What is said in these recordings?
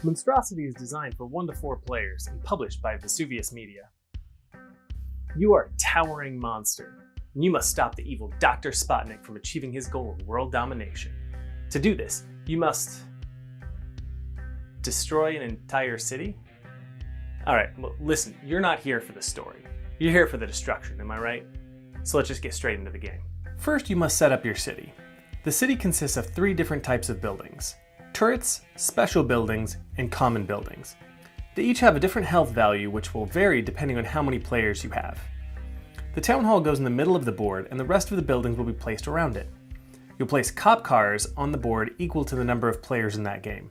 MonstroCity is designed for 1 to 4 players and published by Vesuvius Media. You are a towering monster, and you must stop the evil Dr. Spotnik from achieving his goal of world domination. To do this, you must destroy an entire city? Alright, well, listen, you're not here for the story. You're here for the destruction, am I right? So let's just get straight into the game. First, you must set up your city. The city consists of 3 different types of buildings: turrets, special buildings, and common buildings. They each have a different health value, which will vary depending on how many players you have. The town hall goes in the middle of the board, and the rest of the buildings will be placed around it. You'll place cop cars on the board equal to the number of players in that game.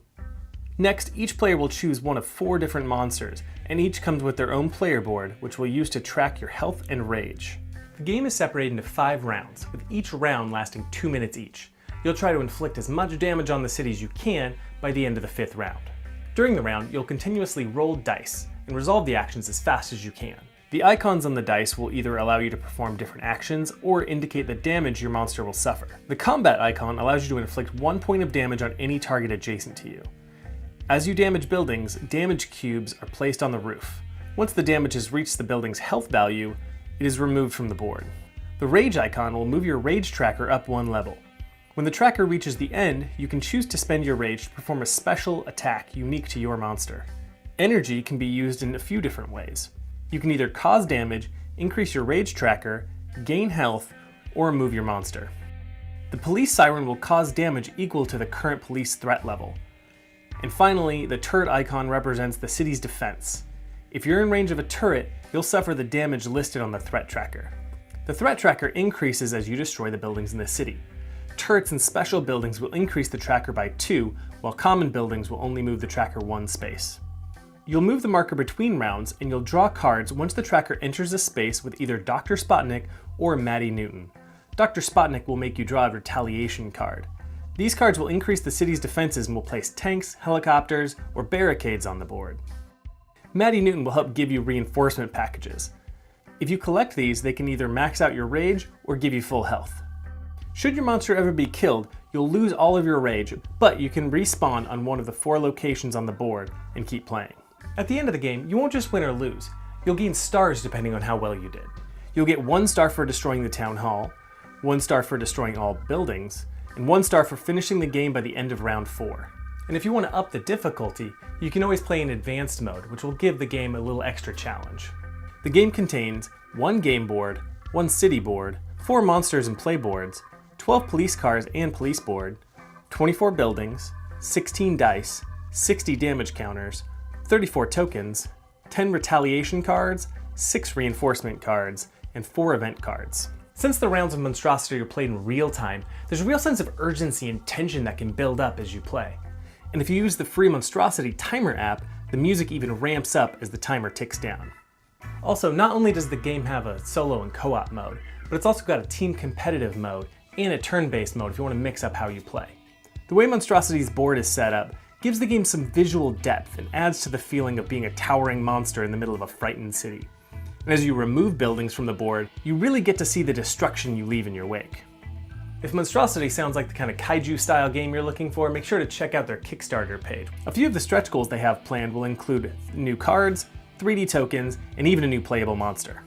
Next, each player will choose one of 4 different monsters, and each comes with their own player board, which will use to track your health and rage. The game is separated into 5 rounds, with each round lasting 2 minutes each. You'll try to inflict as much damage on the city as you can by the end of the 5th round. During the round, you'll continuously roll dice and resolve the actions as fast as you can. The icons on the dice will either allow you to perform different actions or indicate the damage your monster will suffer. The combat icon allows you to inflict 1 point of damage on any target adjacent to you. As you damage buildings, damage cubes are placed on the roof. Once the damage has reached the building's health value, it is removed from the board. The rage icon will move your rage tracker up 1 level. When the tracker reaches the end, you can choose to spend your rage to perform a special attack unique to your monster. Energy can be used in a few different ways. You can either cause damage, increase your rage tracker, gain health, or remove your monster. The police siren will cause damage equal to the current police threat level. And finally, the turret icon represents the city's defense. If you're in range of a turret, you'll suffer the damage listed on the threat tracker. The threat tracker increases as you destroy the buildings in the city. Turrets and special buildings will increase the tracker by 2, while common buildings will only move the tracker 1 space. You'll move the marker between rounds, and you'll draw cards once the tracker enters a space with either Dr. Spotnik or Maddie Newton. Dr. Spotnik will make you draw a retaliation card. These cards will increase the city's defenses and will place tanks, helicopters, or barricades on the board. Maddie Newton will help give you reinforcement packages. If you collect these, they can either max out your rage or give you full health. Should your monster ever be killed, you'll lose all of your rage, but you can respawn on one of the 4 locations on the board and keep playing. At the end of the game, you won't just win or lose. You'll gain stars depending on how well you did. You'll get 1 star for destroying the town hall, 1 star for destroying all buildings, and 1 star for finishing the game by the end of round 4. And if you want to up the difficulty, you can always play in advanced mode, which will give the game a little extra challenge. The game contains 1 game board, 1 city board, 4 monsters and play boards, 12 police cars and police board, 24 buildings, 16 dice, 60 damage counters, 34 tokens, 10 retaliation cards, 6 reinforcement cards, and 4 event cards. Since the rounds of MonstroCity are played in real time, there's a real sense of urgency and tension that can build up as you play. And if you use the free MonstroCity timer app, the music even ramps up as the timer ticks down. Also, not only does the game have a solo and co-op mode, but it's also got a team competitive mode and a turn-based mode if you want to mix up how you play. The way MonstroCity's board is set up gives the game some visual depth and adds to the feeling of being a towering monster in the middle of a frightened city. And as you remove buildings from the board, you really get to see the destruction you leave in your wake. If MonstroCity sounds like the kind of kaiju-style game you're looking for, make sure to check out their Kickstarter page. A few of the stretch goals they have planned will include new cards, 3D tokens, and even a new playable monster.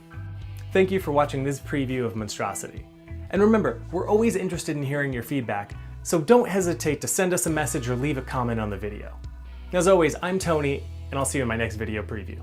Thank you for watching this preview of MonstroCity. And remember, we're always interested in hearing your feedback, so don't hesitate to send us a message or leave a comment on the video. As always, I'm Tony, and I'll see you in my next video preview.